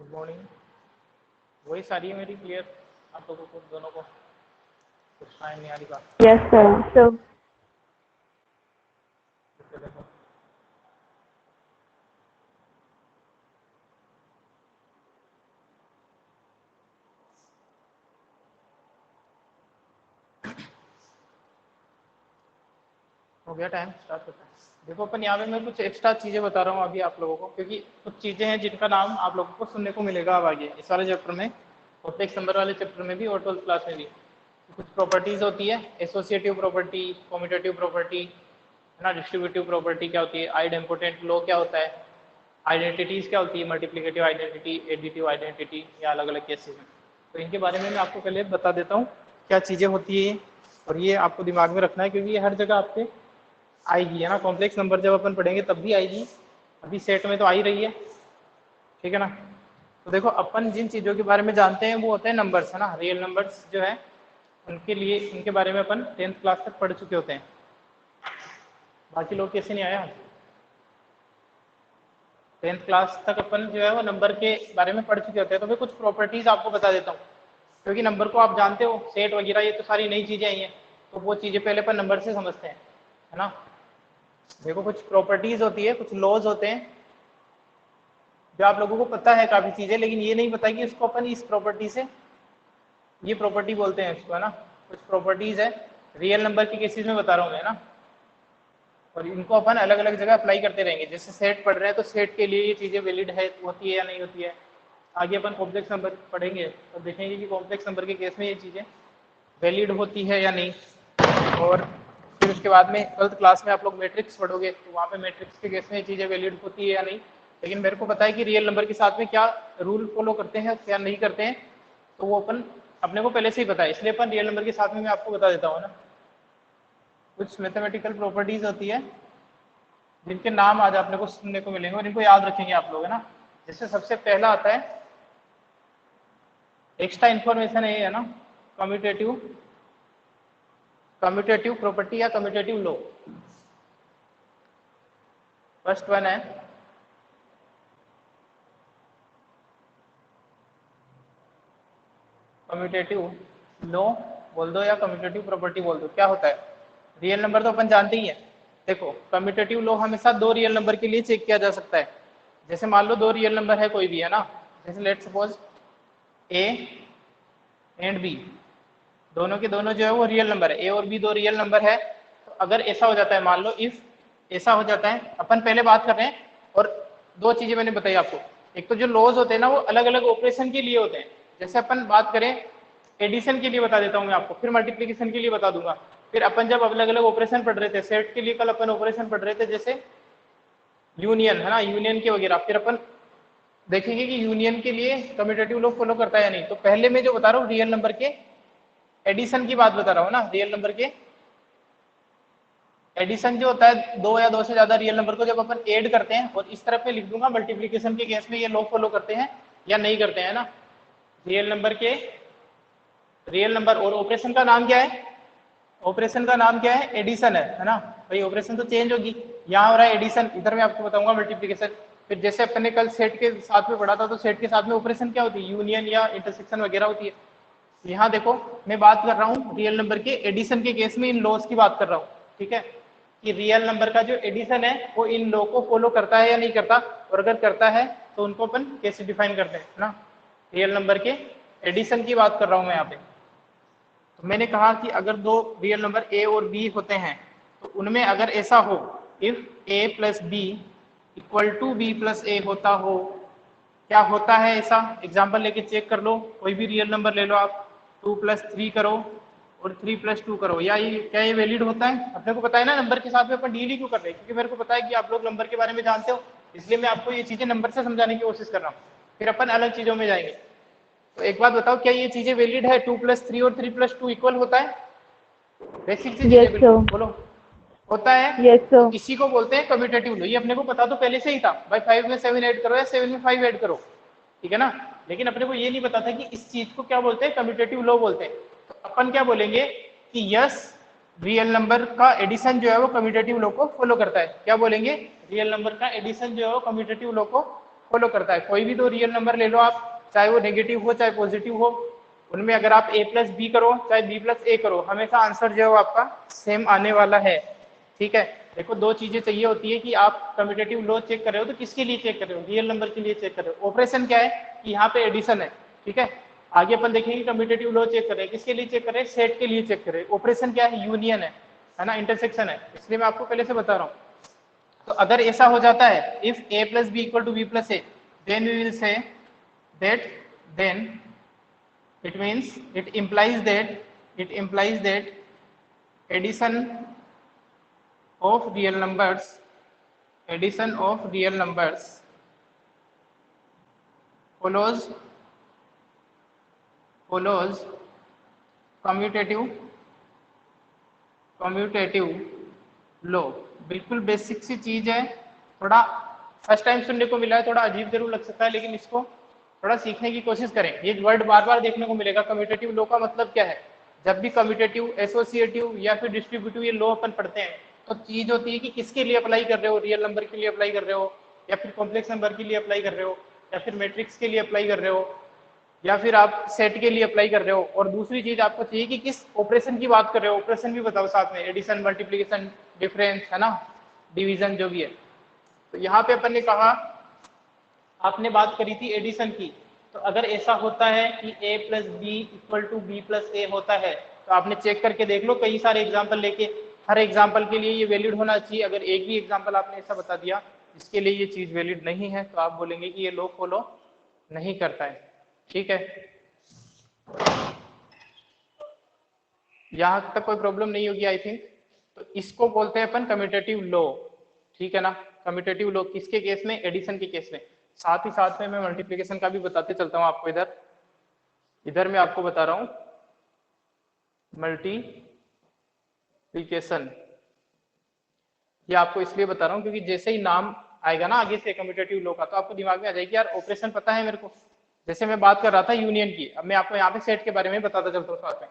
Good morning. वही सारी है मेरी क्लियर, आप लोगों को दोनों को कुछ टाइम नहीं आ रही बात। Yes, sir. So, देखो हो गया टाइम, स्टार्ट करते हैं। देखो अपन यहाँ पे मैं कुछ एक्स्ट्रा चीज़ें बता रहा हूँ अभी आप लोगों को, क्योंकि कुछ चीज़ें हैं जिनका नाम आप लोगों को सुनने को मिलेगा अब आगे इस वाले चैप्टर में, कॉम्प्लेक्स नंबर वाले चैप्टर में भी और 12th क्लास में भी। कुछ प्रॉपर्टीज होती है, एसोसिएटिव प्रॉपर्टी, कॉम्यूटेटिव प्रॉपर्टी, है ना, डिस्ट्रीब्यूटिव प्रॉपर्टी क्या होती है, आइडेम्पोटेंट लॉ क्या होता है, आइडेंटिटीज क्या होती है, मल्टीप्लिकेटिव आइडेंटिटी, एडिटिव आइडेंटिटी, या अलग अलग केसेस में। तो इनके बारे में मैं आपको पहले बता देता हूँ क्या चीज़ें होती है, और ये आपको दिमाग में रखना है क्योंकि ये हर जगह आपके आएगी, है ना। कॉम्प्लेक्स नंबर जब अपन पढ़ेंगे तब भी आएगी, अभी सेट में तो आ ही रही है, ठीक है ना। तो देखो अपन जिन चीज़ों के बारे में जानते हैं वो होते हैं नंबर्स, है ना, रियल नंबर्स जो है उनके लिए, उनके बारे में अपन 10th क्लास तक पढ़ चुके होते हैं। बाकी लोग कैसे नहीं आया, 10th क्लास तक अपन जो है वो नंबर के बारे में पढ़ चुके होते हैं। तो मैं कुछ प्रॉपर्टीज आपको बता देता हूँ, क्योंकि नंबर को आप जानते हो, सेट वगैरह ये तो सारी नई चीज़ें आई हैं, तो वो चीज़ें पहले अपन नंबर से समझते हैं, है ना। देखो कुछ प्रॉपर्टीज होती है, कुछ लॉज होते हैं जो आप लोगों को पता है काफ़ी चीज़ें, लेकिन ये नहीं पता कि उसको अपन इस प्रॉपर्टी से, ये प्रॉपर्टी बोलते हैं इसको, है ना। कुछ प्रॉपर्टीज है, रियल नंबर के केसेस में बता रहा हूँ मैं, ना, और इनको अपन अलग अलग जगह अप्लाई करते रहेंगे। जैसे सेट पढ़ रहे हैं तो सेट के लिए ये चीज़ें वैलिड है, होती है या नहीं होती है। आगे अपन कॉम्प्लेक्स नंबर पढ़ेंगे तो देखेंगे कि कॉम्प्लेक्स नंबर के केस में ये चीज़ें वैलिड होती है या नहीं। और फिर उसके बाद में 12th क्लास में आप लोग मैट्रिक्स पढ़ोगे तो वहाँ पे मैट्रिक्स के केस में ये चीज़ें वैलिड होती है या नहीं। लेकिन मेरे को पता है कि रियल नंबर के साथ में क्या रूल फॉलो करते हैं क्या नहीं करते हैं, तो वो अपन अपने को पहले से ही पता है, इसलिए अपन रियल नंबर के साथ में मैं आपको बता देता हूँ ना। कुछ मैथमेटिकल प्रॉपर्टीज होती है जिनके नाम आज आपने को सुनने को मिलेंगे और इनको याद रखेंगे आप लोग, है ना। जैसे सबसे पहला आता है, एक्स्ट्रा इंफॉर्मेशन है ना, कम्यूटेटिव कम्यूटेटिव प्रॉपर्टी या कम्यूटेटिव लॉ। फर्स्ट वन है कम्यूटेटिव लॉ बोल दो या कम्यूटेटिव प्रॉपर्टी बोल दो। क्या होता है, रियल नंबर तो अपन जानते ही है। देखो कम्यूटेटिव लॉ हमेशा दो रियल नंबर के लिए चेक किया जा सकता है। जैसे मान लो दो रियल नंबर है कोई भी, है ना, जैसे let suppose A and B, दोनों के दोनों जो है वो रियल नंबर है, ए और बी दो रियल नंबर है। तो अगर ऐसा हो जाता है, मान लो इफ ऐसा हो जाता है, अपन पहले बात कर रहे हैं, और दो चीजें मैंने बताई आपको। एक तो जो लॉज होते हैं ना वो अलग अलग ऑपरेशन के लिए होते हैं। जैसे अपन बात करें एडिशन के लिए बता देता हूँ मैं आपको, फिर मल्टीप्लीकेशन के लिए बता दूंगा। फिर अपन जब अलग अलग ऑपरेशन पढ़ रहे थे, सेट के लिए कल अपन ऑपरेशन पढ़ रहे थे, जैसे यूनियन, है ना, यूनियन के वगैरह, फिर अपन देखेंगे कि यूनियन के लिए कम्यूटेटिव लॉ फॉलो करता है या नहीं। तो पहले मैं जो बता रहा हूँ रियल नंबर के एडिशन की बात बता रहा हूँ ना, रियल नंबर के एडिशन जो होता है, दो या दो से ज्यादा रियल नंबर को जब अपन ऐड करते हैं, और इस तरफ में लिख दूंगा मल्टीप्लीकेशन के केस में ये लॉ फॉलो करते हैं या नहीं करते हैं ना। रियल नंबर के रियल नंबर, और ऑपरेशन का नाम क्या है, ऑपरेशन का नाम क्या है, एडिशन है ना। भाई ऑपरेशन तो चेंज होगी, यहाँ हो रहा है एडिशन, इधर मैं आपको बताऊंगा मल्टीप्लीकेशन। फिर जैसे अपने कल सेट के साथ में पढ़ा था, तो सेट के साथ में ऑपरेशन क्या होती है, यूनियन या इंटरसेक्शन वगैरह होती है। यहाँ देखो मैं बात कर रहा हूँ रियल नंबर के एडिशन के केस में इन लॉज की बात कर रहा हूँ, ठीक है, कि रियल नंबर का जो एडिशन है वो इन लॉ को फॉलो करता है या नहीं करता, और अगर करता है तो उनको अपन कैसे डिफाइन करते हैं ना। रियल नंबर के एडिशन की बात कर रहा हूँ मैं यहाँ पे। तो मैंने कहा कि अगर दो रियल नंबर ए और बी होते हैं, तो उनमें अगर ऐसा हो, if A plus B equal to B plus A होता हो, क्या होता है ऐसा, एग्जाम्पल लेके चेक कर लो, कोई भी रियल नंबर ले लो आप, 2+3 करो और 3+2 करो, या ये क्या ये वैलिड होता है। अपने को पता है ना नंबर के साथ में अपन डील ही क्यों कर रहे हैं, क्योंकि मेरे को पता है कि आप लोग नंबर के बारे में जानते हो, इसलिए मैं आपको ये चीजें नंबर से समझाने की कोशिश कर रहा हूँ। फिर अपन अलग चीजों में जाएंगे। तो एक बात बताओ, क्या ये चीजें वैलिड है, 2+3 और 3+2 इक्वल होता है, बेसिक सी yes, चीजें sir. बिल्कुल बोलो, होता है। Yes, तो sir. इसी को बोलते हैं कम्यूटेटिव लॉ। ये अपने को पता तो पहले से ही था भाई, 5 में 7 ऐड करो या 7 में 5 ऐड करो, ठीक है ना। लेकिन अपने को ये नहीं पता था कि इस चीज को क्या बोलते हैं, कम्यूटेटिव लॉ बोलते हैं। तो अपन क्या बोलेंगे कि यस, रियल नंबर का एडिशन जो है वो कम्यूटेटिव लॉ को फॉलो करता है। क्या बोलेंगे, रियल नंबर का एडिशन जो है वो कम्यूटेटिव लॉ को फॉलो करता है। कोई भी दो रियल नंबर ले लो आप, चाहे वो नेगेटिव हो चाहे पॉजिटिव हो, उनमें अगर आप a प्लस बी करो चाहे b प्लस a करो, हमेशा आंसर जो है वो आपका सेम आने वाला है। ठीक है, देखो दो चीजें चाहिए होती है कि आप कम्यूटेटिव लॉ चेक कर रहे हो तो किसके लिए चेक कर रहे हो, रियल नंबर के लिए चेक कर रहे हो। ऑपरेशन क्या है कि यहाँ पे एडिशन है, ठीक है। आगे अपन देखेंगे कम्यूटेटिव लॉ चेक कर रहे हैं, किसके लिए चेक कर रहे हैं, सेट के लिए चेक कर रहे हैं। ऑपरेशन क्या है, यूनियन है ना, इंटरसेक्शन है, इसलिए मैं आपको पहले से बता रहा हूँ। तो अगर ऐसा हो जाता है, if a plus B equal to B plus A, then we will say that then it means it implies that addition of real numbers follows commutative law। बिल्कुल बेसिक सी चीज है, थोड़ा फर्स्ट टाइम सुनने को मिला है, थोड़ा अजीब जरूर लग सकता है, लेकिन इसको थोड़ा सीखने की कोशिश करें। ये वर्ड बार बार देखने को मिलेगा। कम्यूटेटिव लॉ का मतलब क्या है, जब भी कम्यूटेटिव, एसोसिएटिव या फिर डिस्ट्रीब्यूटिव ये लॉ अपन पढ़ते हैं तो चीज होती है कि किसके लिए अप्लाई कर रहे हो, रियल नंबर के लिए अप्लाई कर रहे हो या फिर कॉम्प्लेक्स नंबर के लिए अप्लाई कर रहे हो या फिर मैट्रिक्स के लिए अप्लाई कर रहे हो या फिर आप सेट के लिए अप्लाई कर रहे हो। और दूसरी चीज आपको चाहिए कि किस ऑपरेशन की बात कर रहे हो, ऑपरेशन भी बताओ साथ में, एडिशन, मल्टीप्लीकेशन, डिफरेंस, है ना, डिवीजन जो भी है। तो यहाँ पे अपन ने कहा, आपने बात करी थी एडिशन की, तो अगर ऐसा होता है कि a plus B equal to B plus A होता है तो आपने चेक करके देख लो, कई सारे एग्जाम्पल लेके, हर एग्जाम्पल के लिए ये वैलिड होना चाहिए। अगर एक भी एग्जाम्पल आपने ऐसा बता दिया जिसके लिए ये चीज वैलिड नहीं है तो आप बोलेंगे कि ये लॉ फॉलो नहीं करता है। ठीक है, यहां तक कोई प्रॉब्लम नहीं होगी आई थिंक। तो इसको बोलते हैं अपन कम्यूटेटिव लॉ, ठीक है ना। कम्यूटेटिव लॉ किसके केस में, एडिशन के केस में। साथ ही साथ में मैं मल्टीप्लिकेशन का भी बताते चलता हूं आपको। इधर मैं आपको बता रहा हूं मल्टीप्लिकेशन। ये आपको इसलिए बता रहा हूं क्योंकि जैसे ही नाम आएगा ना आगे से कम्यूटेटिव लॉ का, तो आपको दिमाग में आ जाएगी यार ऑपरेशन पता है मेरे को। जैसे मैं बात कर रहा था यूनियन की, अब मैं आपको यहाँ पे सेट के बारे में बताता चलता हूँ साथ में।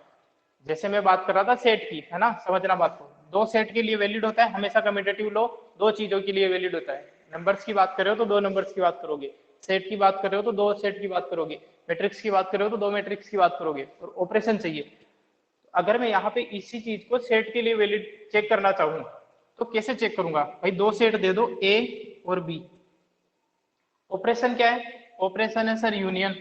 जैसे मैं बात कर रहा था सेट की, है ना, समझना बात को। दो सेट के लिए वैलिड होता है हमेशा कम्यूटेटिव लॉ, दो चीजों के लिए वैलिड होता है। नंबर्स की बात कर रहे हो तो दो नंबर्स की बात करोगे, सेट की बात कर रहे हो तो दो सेट की बात करोगे, मैट्रिक्स की बात कर रहे हो तो दो मैट्रिक्स की बात करोगे, और ऑपरेशन चाहिए। अगर मैं यहाँ पे इसी चीज को सेट के लिए वैलिड चेक करना चाहूँ तो कैसे चेक करूंगा, भाई दो सेट दे दो ए और बी। ऑपरेशन क्या है, ऑपरेशन है सर यूनियन,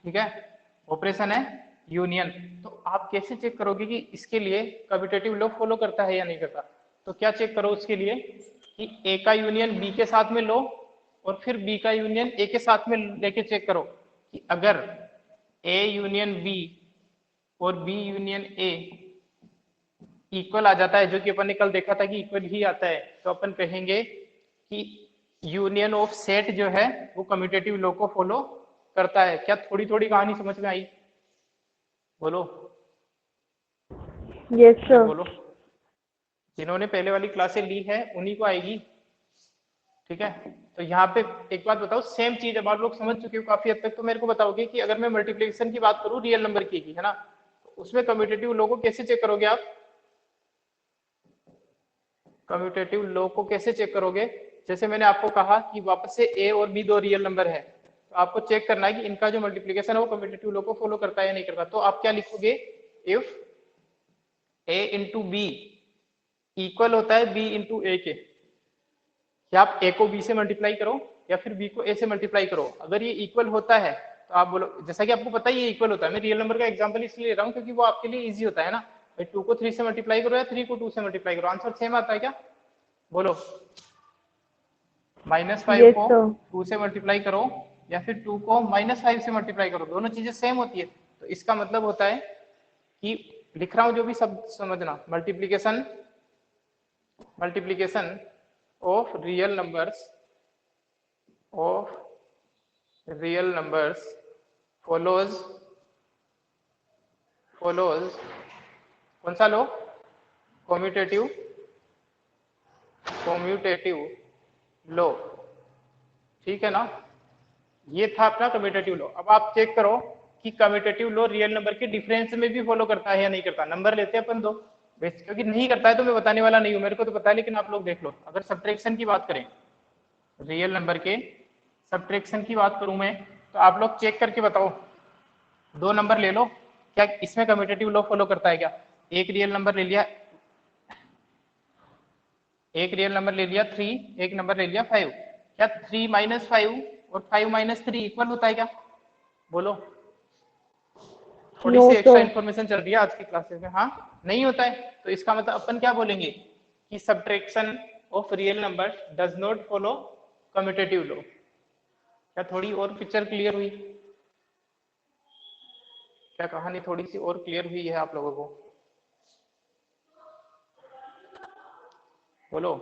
ठीक है, ऑपरेशन है यूनियन। तो आप कैसे चेक करोगे कि इसके लिए कम्यूटेटिव लॉ फॉलो करता है या नहीं करता। तो क्या चेक करो उसके लिए कि ए का यूनियन बी के साथ में लो और फिर बी का यूनियन ए के साथ में लेके चेक करो कि अगर ए यूनियन बी और बी यूनियन ए इक्वल आ जाता है, जो कि अपन ने कल देखा था कि इक्वल ही आता है, तो अपन कहेंगे कि यूनियन ऑफ सेट जो है वो कम्यूटेटिव लॉ को फॉलो करता है। क्या थोड़ी थोड़ी कहानी समझ में आई, बोलो। Yes sir. बोलो, जिन्होंने पहले वाली क्लासें ली है उन्हीं को आएगी, ठीक है। तो यहाँ पे एक बात बताओ, सेम चीज अब आप लोग समझ चुके हो काफी हद तक, तो मेरे को बताओगे कि अगर मैं मल्टीप्लिकेशन की बात करूं रियल नंबर की, है ना, तो उसमें कम्यूटेटिव लॉ को कैसे चेक करोगे आप, कम्यूटेटिव लॉ को कैसे चेक करोगे। जैसे मैंने आपको कहा कि वापस से ए और बी दो रियल नंबर है, तो आपको चेक करना है कि इनका जो मल्टीप्लिकेशन है वो कम्यूटेटिव लॉ को फॉलो करता है या नहीं करता। तो आप क्या लिखोगे, if A into B equal होता है बी इंटू ए के, क्या आप ए को बी से मल्टीप्लाई करो या फिर बी को ए से मल्टीप्लाई करो। अगर ये इक्वल होता है तो आप बोलो, जैसा कि आपको पता ही ये इक्वल होता है, मैं रियल नंबर का एग्जांपल इसलिए ले रहा हूँ क्योंकि वो आपके लिए इजी होता है ना। भाई 2 को 3 से मल्टीप्लाई करो या 3 को 2 से मल्टीप्लाई करो, आंसर सेम आता है क्या, बोलो। -5 को 2 से मल्टीप्लाई करो या फिर 2 को -5 से मल्टीप्लाई करो, दोनों चीजें सेम होती है। तो इसका मतलब होता है कि लिख रहा हूं जो भी सब समझना, multiplication of real numbers follows कौन सा लो, कम्यूटेटिव लो, ठीक है ना। ये था अपना कम्यूटेटिव लो। अब आप चेक करो कि कम्यूटेटिव लो रियल नंबर के डिफरेंस में भी फॉलो करता है या नहीं करता। नंबर लेते हैं अपन दो, क्योंकि नहीं करता है तो मैं बताने वाला नहीं हूं, मेरे को तो पता है, लेकिन आप लोग देख लो। अगर सब्ट्रैक्शन की बात करें रियल नंबर के सब्ट्रैक्शन की बात करूं मैं, तो आप लोग चेक करके बताओ, दो नंबर ले लो, क्या इसमें कम्यूटेटिव लॉ फॉलो करता है क्या? एक रियल नंबर ले लिया, एक रियल नंबर ले लिया 3, एक नंबर ले लिया 5, क्या 3 माइनस 5 और 5 माइनस 3 इक्वल होता है क्या? बोलो। थोड़ी नो सी एक्स्ट्रा सर। इन्फॉर्मेशन चल रही है आज की क्लासेस में। हाँ, नहीं होता है, तो इसका मतलब अपन क्या बोलेंगे कि subtraction of real number does not follow commutative law. क्या थोड़ी और पिक्चर क्लियर हुई? क्या कहानी थोड़ी सी और क्लियर हुई है आप लोगों को? बोलो।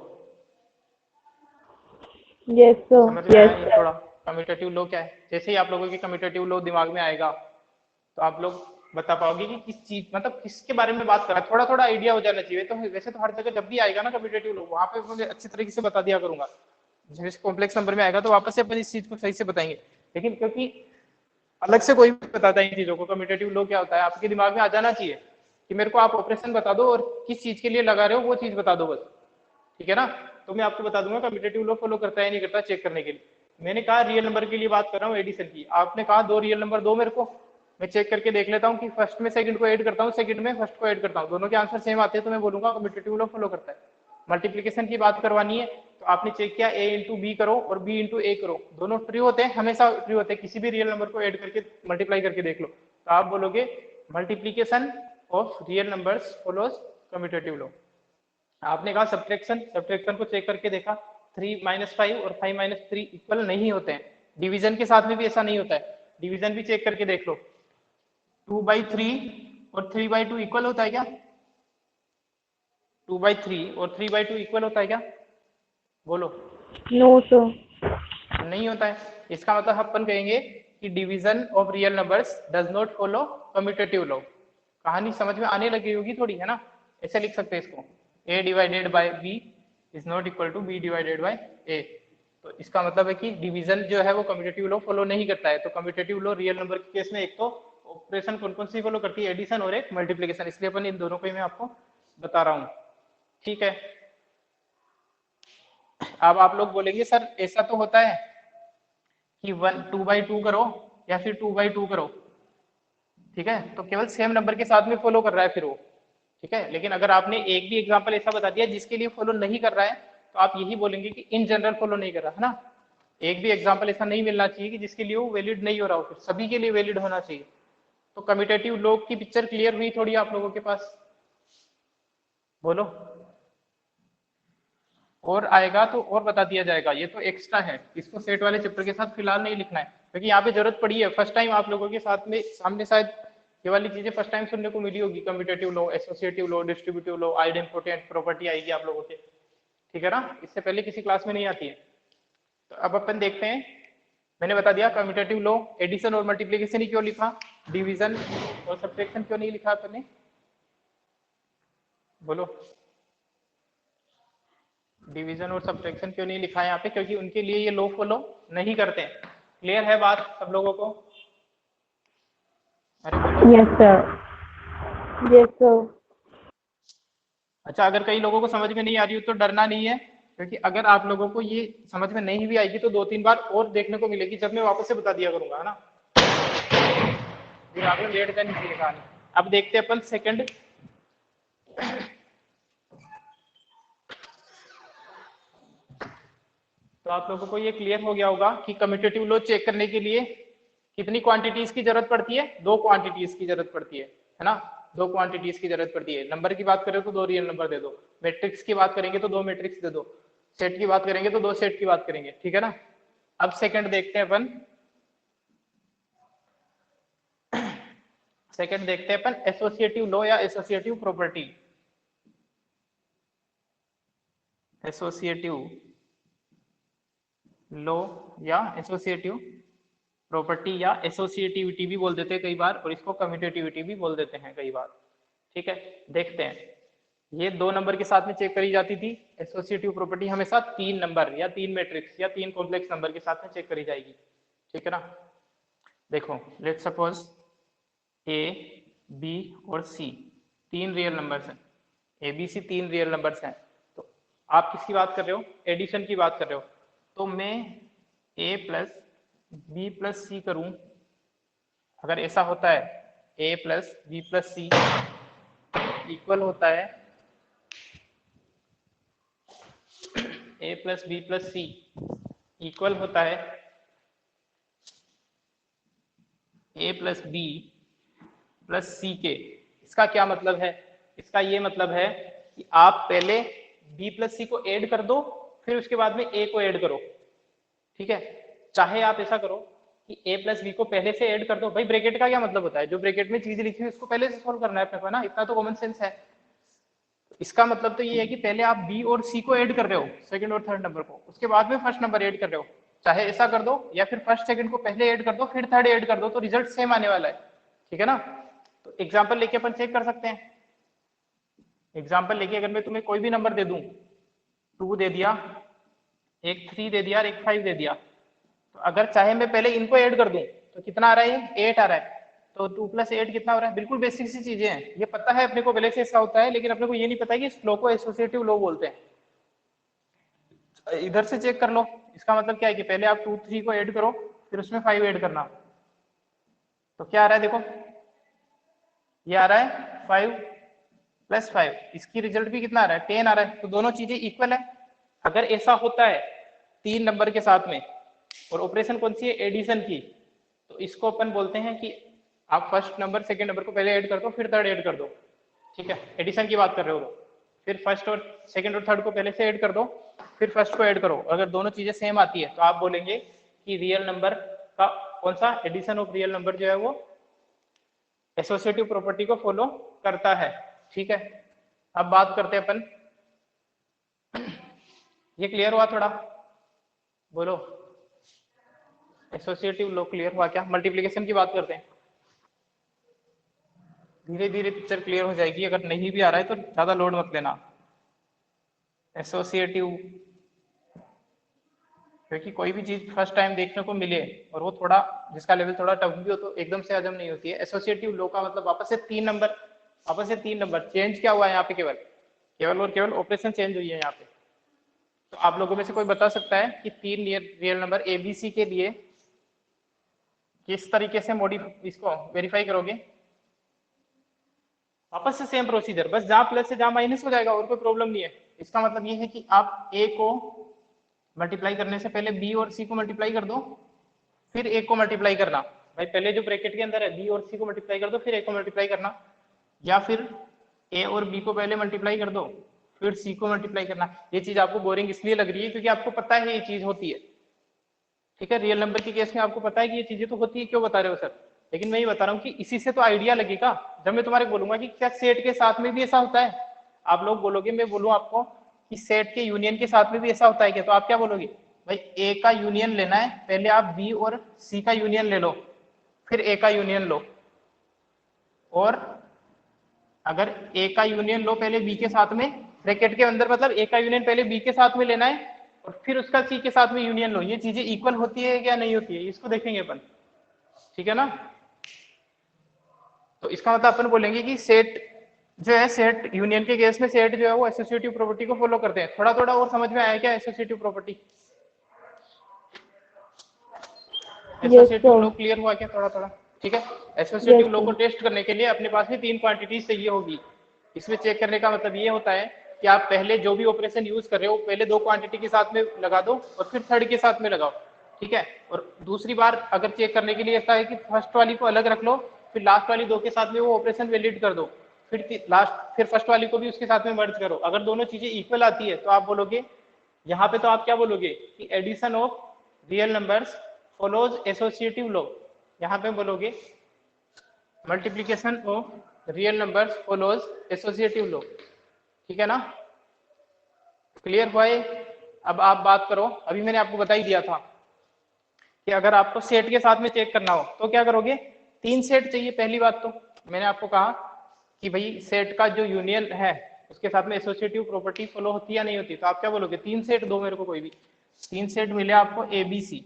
यस समझ सर, में आया यस। ये थोड़ा? कम्यूटेटिव लॉ क्या है? जैसे ही आप लोगों की कम्यूटेटिव लॉ दिमाग में आएगा तो आप लोग बता पाओगे कि किस चीज, मतलब किसके बारे में बात कर रहा है, थोड़ा थोड़ा आइडिया हो जाना चाहिए। तो वैसे तो हर जगह जब भी आएगा ना कम्यूटेटिव लॉ, वहां पे मुझे अच्छी तरीके से बता दिया करूंगा। जैसे कॉम्प्लेक्स नंबर में आएगा तो वापस से अपन इस चीज को सही से बताएंगे, लेकिन क्योंकि अलग से कोई भी बताता है इन चीजों को, कम्यूटेटिव लॉ क्या होता है आपके दिमाग में आ जाना चाहिए कि मेरे को आप ऑपरेशन बता दो और किस चीज के लिए लगा रहे हो वो चीज बता दो बस, ठीक है ना? तो मैं आपको बता दूंगा कम्यूटेटिव लॉ फॉलो करता है नहीं करता चेक करने के लिए। मैंने कहा रियल नंबर के लिए बात कर रहा हूँ एडिशन की, आपने कहा दो रियल नंबर दो मेरे को, मैं चेक करके देख लेता हूँ कि फर्स्ट में सेकंड को ऐड करता हूँ, सेकंड में फर्स्ट को ऐड करता हूँ, दोनों के आंसर सेम आते हैं तो मैं बोलूंगा कम्यूटेटिव लॉ फॉलो करता है। मल्टीप्लीकेशन की बात करवानी है तो आपने चेक किया a इंटू बी करो और b इंटू ए करो, दोनों ट्रू होते हैं, हमेशा ट्रू होते हैं, किसी भी रियल नंबर को ऐड करके मल्टीप्लाई करके देख लो तो आप बोलोगे multiplication of real numbers follows commutative law. आपने कहा सब्ट्रैक्शन, सब्ट्रैक्शन को चेक करके देखा 3 माइनस 5 और 5 माइनस 3 इक्वल नहीं होते हैं। डिवीजन के साथ में भी ऐसा नहीं होता है, डिवीजन भी चेक करके देख लो, 2/3 और 3/2 इक्वल होता है क्या? 2/3 और 3/2 इक्वल होता है क्या? बोलो। No sir. नहीं होता है। इसका मतलब अपन कहेंगे कि division of real numbers does not follow commutative law. कहानी समझ में आने लगी होगी थोड़ी, है ना? ऐसे लिख सकते हैं इसको, a divided by b is not equal to b divided by a। तो इसका मतलब है कि डिवीजन जो है वो कम्यूटेटिव लॉ फॉलो नहीं करता है। तो कम्यूटेटिव लॉ रियल नंबर के केस में एक तो ऑपरेशन कौन कौन सी फॉलो करती है, एडिशन और एक मल्टीप्लीकेशन, इसलिए अपन इन दोनों को ही मैं आपको बता रहा हूँ, ठीक है? अब आप लोग बोलेंगे सर ऐसा तो होता है कि 2/2 करो या फिर 2/2 करो, ठीक है? तो केवल सेम नंबर के साथ में फॉलो कर रहा है फिर वो, ठीक है? लेकिन अगर आपने एक भी एग्जांपल ऐसा बता दिया जिसके लिए फॉलो नहीं कर रहा है तो आप यही बोलेंगे कि इन जनरल फॉलो नहीं कर रहा है ना। एक भी एग्जांपल ऐसा नहीं मिलना चाहिए कि जिसके लिए वो वैलिड नहीं हो रहा हो, फिर सभी के लिए वैलिड होना चाहिए। तो कम्यूटेटिव लॉ की पिक्चर क्लियर हुई थोड़ी आप लोगों के पास? बोलो। और आएगा तो और बता दिया जाएगा, ये तो एक्स्ट्रा है, इसको सेट वाले चैप्टर के साथ फिलहाल नहीं लिखना है क्योंकि यहाँ पे जरूरत पड़ी है। फर्स्ट टाइम आप लोगों के साथ में सामने शायद ये वाली चीजें फर्स्ट टाइम सुनने को मिली होगी, commutative law, associative law, distributive law, identity property आएगी आप लोगों के, ठीक है ना? इससे पहले किसी क्लास में नहीं आती है। तो अब अपन देखते हैं, मैंने बता दिया कम्यूटेटिव लॉ एडिशन और मल्टीप्लीकेशन ही क्यों लिखा, डिवीजन और सब्ट्रैक्शन क्यों नहीं लिखा अपन ने? बोलो। डिवीजन और सब्ट्रैक्शन क्यों नहीं लिखा है यहाँ पे? क्योंकि उनके लिए ये लॉ फॉलो नहीं करते हैं। क्लियर है बात सब लोगों को? अरे बोलो। Yes sir, yes sir. अच्छा, अगर कई लोगों को समझ में नहीं आ रही हो तो डरना नहीं है, क्योंकि अगर आप लोगों को ये समझ में नहीं भी आएगी तो 2-3 बार और देखने को मिलेगी जब मैं वापस से बता दिया करूंगा, है ना? दिमाग में बैठ जानी चाहिए कहानी। अब देखते हैं अपन सेकंड, तो आप लोगों को ये क्लियर हो गया होगा कि कम्यूटेटिव लॉ चेक करने के लिए कितनी क्वांटिटीज की जरूरत पड़ती है? दो क्वांटिटीज की जरूरत पड़ती है ना? दो क्वांटिटीज की जरूरत पड़ती है। नंबर की बात करें तो दो रियल नंबर दे दो, मैट्रिक्स की बात करेंगे तो दो मैट्रिक्स दे दो, सेट की बात करेंगे तो दो सेट की बात करेंगे, ठीक है ना? अब सेकंड देखते हैं अपन, सेकंड देखते हैं अपन एसोसिएटिव लॉ या एसोसिएटिव प्रॉपर्टी। एसोसिएटिव लॉ या एसोसिएटिव प्रॉपर्टी या एसोसिएटिविटी भी बोल देते हैं कई बार, और इसको कम्यूटेटिविटी भी बोल देते हैं कई बार, ठीक है? देखते हैं, ये दो नंबर के साथ में चेक करी जाती थी। एसोसिएटिव प्रॉपर्टी हमेशा तीन नंबर या तीन मैट्रिक्स या तीन कॉम्प्लेक्स नंबर के साथ में चेक करी जाएगी, ठीक है ना? देखो लेट सपोज ए बी और सी तीन रियल नंबर्स हैं, ए बी सी तीन रियल नंबर्स हैं, तो आप किसकी बात कर रहे हो? एडिशन की बात कर रहे हो। तो मैं ए प्लस बी प्लस सी करूं, अगर ऐसा होता है A plus B plus C equal होता है A plus B plus C equal होता है ए प्लस बी प्लस सी के, इसका क्या मतलब है? इसका ये मतलब है कि आप पहले बी प्लस सी को ऐड कर दो, फिर उसके बाद में ए को ऐड करो, ठीक है? चाहे आप ऐसा करो कि ए प्लस बी को पहले से ऐड कर दो। भाई ब्रैकेट का क्या मतलब होता है? जो ब्रैकेट में चीज लिखी हुई उसको पहले से सॉल्व करना है अपने को ना, इतना तो कॉमन सेंस है। इसका मतलब तो ये है कि पहले आप बी और सी को ऐड कर रहे हो, सेकंड और थर्ड नंबर को, उसके बाद में फर्स्ट नंबर ऐड कर रहे हो। चाहे ऐसा कर दो या फिर फर्स्ट सेकंड को पहले ऐड कर दो फिर थर्ड ऐड कर दो, तो रिजल्ट सेम आने वाला है, ठीक है ना? तो एग्जाम्पल लेके अपन चेक कर सकते हैं। एग्जाम्पल लेके अगर मैं तुम्हें कोई भी नंबर दे दूं, 2 दे दिया, एक 3 दे दिया और एक 5 दे दिया, तो अगर चाहे मैं पहले इनको ऐड कर दूं तो कितना आ रहा है? 8 आ रहा है। तो 2 + 8 कितना हो रहा है? बिल्कुल बेसिक सी चीजें हैं, ये पता है अपने को पहले से ऐसा होता है, लेकिन अपने को ये नहीं पता कि इस लो को एसोसिएटिव लो बोलते हैं। इधर से चेक कर लो, इसका मतलब क्या है कि पहले आप 2 3 को ऐड करो, फिर उसमें 5 ऐड करना। तो क्या आ रहा है देखो, ये आ रहा है 5 + 5, इसकी रिजल्ट भी कितना आ रहा है? 10 आ रहा है। तो दोनों चीजें इक्वल है। अगर ऐसा होता है 3 नंबर के साथ में, और ऑपरेशन कौन सी है? एडिशन की, तो इसको अपन बोलते हैं कि आप फर्स्ट नंबर सेकंड नंबर को पहले ऐड कर दो फिर थर्ड ऐड कर दो, ठीक है? एडिशन की बात कर रहे हो तो फिर फर्स्ट और सेकंड और थर्ड को पहले से ऐड कर दो, फिर फर्स्ट को ऐड करो। अगर दोनों चीजें सेम आती है तो आप बोलेंगे कि रियल नंबर का कौन सा एडिशन ऑफ रियल नंबर जो है वो एसोसिएटिव प्रॉपर्टी को फॉलो करता है, ठीक है? अब बात करते हैं अपन, ये क्लियर हुआ थोड़ा? बोलो, एसोसिएटिव लो क्लियर हुआ क्या? मल्टीप्लिकेशन की बात करते हैं, धीरे धीरे पिक्चर क्लियर हो जाएगी। अगर नहीं भी आ रहा है तो ज्यादा लोड मत लेना। एसोसिएटिव, क्योंकि कोई भी चीज फर्स्ट टाइम देखने को मिले और वो थोड़ा जिसका लेवल थोड़ा टफ भी हो तो एकदम से हजम नहीं होती है। एसोसिएटिव लो का मतलब वापस से 3 नंबर, वापस से 3 नंबर चेंज क्या हुआ है यहाँ पे? केवल केवल और केवल ऑपरेशन चेंज हुई है यहाँ पे। तो आप लोगों में से कोई बता सकता है कि 3 रियल नंबर एबीसी के लिए किस तरीके से इसको वेरीफाई करोगे? वापस से सेम प्रोसीजर, बस जहां प्लस से जहां माइनस हो जाएगा और कोई प्रॉब्लम नहीं है। इसका मतलब ये है कि आप ए को मल्टीप्लाई करने से पहले बी और सी को मल्टीप्लाई कर दो, फिर ए को मल्टीप्लाई करना। भाई पहले जो ब्रैकेट के अंदर है बी और सी को मल्टीप्लाई कर दो, फिर ए को मल्टीप्लाई करना, या फिर ए और बी को पहले मल्टीप्लाई कर दो फिर सी को मल्टीप्लाई करना। ये चीज आपको बोरिंग इसलिए लग रही है क्योंकि आपको पता है ये चीज होती है, ठीक है? रियल नंबर के केस में आपको पता है कि ये चीजें तो होती है, क्यों बता रहे हो सर? लेकिन मैं ये बता रहा हूँ कि इसी से तो आइडिया लगेगा। जब मैं तुम्हारे बोलूंगा कि क्या सेट के साथ में भी ऐसा होता है, आप लोग बोलोगे, मैं बोलूँ आपको कि सेट के यूनियन के साथ में भी ऐसा होता है क्या? तो आप क्या बोलोगे? भाई ए का यूनियन लेना है, पहले आप बी और सी का यूनियन ले लो, फिर ए का यूनियन लो। और अगर ए का यूनियन लो पहले बी के साथ में, ब्रैकेट के अंदर मतलब ए का यूनियन पहले बी के साथ में लेना है और फिर उसका सी के साथ में यूनियन लो। ये चीजें इक्वल होती है क्या नहीं होती है, इसको देखेंगे अपन, ठीक है ना? तो इसका मतलब अपन बोलेंगे कि सेट जो है, सेट यूनियन के केस में सेट जो है वो एसोसिएटिव प्रॉपर्टी को फॉलो करते हैं। थोड़ा थोड़ा और समझ में आया क्या एसोसिएटिव प्रॉपर्टी? एसोसिएटिव लो क्लियर हुआ क्या थोड़ा थोड़ा? ठीक है, एसोसिएटिव लो को टेस्ट करने के लिए अपने पास में 3 क्वांटिटीज चाहिए होगी। इसमें चेक करने का मतलब ये होता है कि आप पहले जो भी ऑपरेशन यूज कर रहे हो पहले 2 क्वांटिटी के साथ में लगा दो और फिर थर्ड के साथ में लगाओ, ठीक है? और दूसरी बार अगर चेक करने के लिए ऐसा है कि फर्स्ट वाली को अलग रख लो, फिर लास्ट वाली 2 के साथ में वो ऑपरेशन वैलिड कर दो, फिर फर्स्ट वाली को भी उसके साथ में मर्ज करो। अगर दोनों चीजें इक्वल आती है तो आप बोलोगे, यहाँ पे तो आप क्या बोलोगे कि addition of real numbers follows associative law. यहाँ पे बोलोगे multiplication of real numbers follows associative law, ठीक है ना? क्लियर हुआ है? अब आप बात करो, अभी मैंने आपको बता ही दिया था कि अगर आपको सेट के साथ में चेक करना हो तो क्या करोगे? 3 सेट चाहिए। पहली बात तो मैंने आपको कहा कि भाई सेट का जो यूनियन है उसके साथ में एसोसिएटिव प्रॉपर्टी फॉलो होती है या नहीं होती, तो आप क्या बोलोगे? 3 सेट दो मेरे को, कोई भी 3 सेट मिले आपको ए बी सी।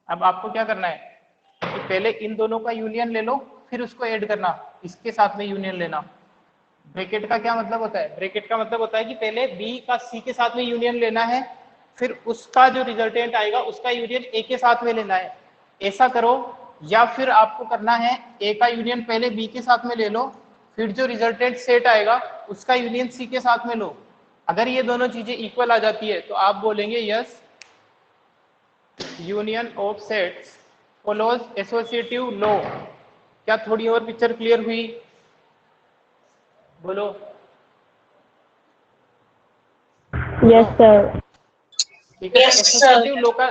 अब आपको क्या करना है कि पहले इन दोनों का यूनियन ले लो, फिर उसको ऐड करना, इसके साथ में यूनियन लेना। ब्रैकेट का क्या मतलब होता है? ब्रैकेट का मतलब होता है कि पहले बी का सी के साथ में यूनियन लेना है, फिर उसका जो रिजल्टेंट आएगा उसका यूनियन ए के साथ में लेना है, ऐसा करो। या फिर आपको करना है ए का यूनियन पहले बी के साथ में ले लो, फिर जो रिजल्टेंट सेट आएगा उसका यूनियन सी के साथ में लो। अगर ये दोनों चीजें इक्वल आ जाती है तो आप बोलेंगे yes union of sets follows associative law. क्या थोड़ी और पिक्चर क्लियर हुई? बोलो। Yes, sir. ठीक है, तो एसोसिएटिव लॉ का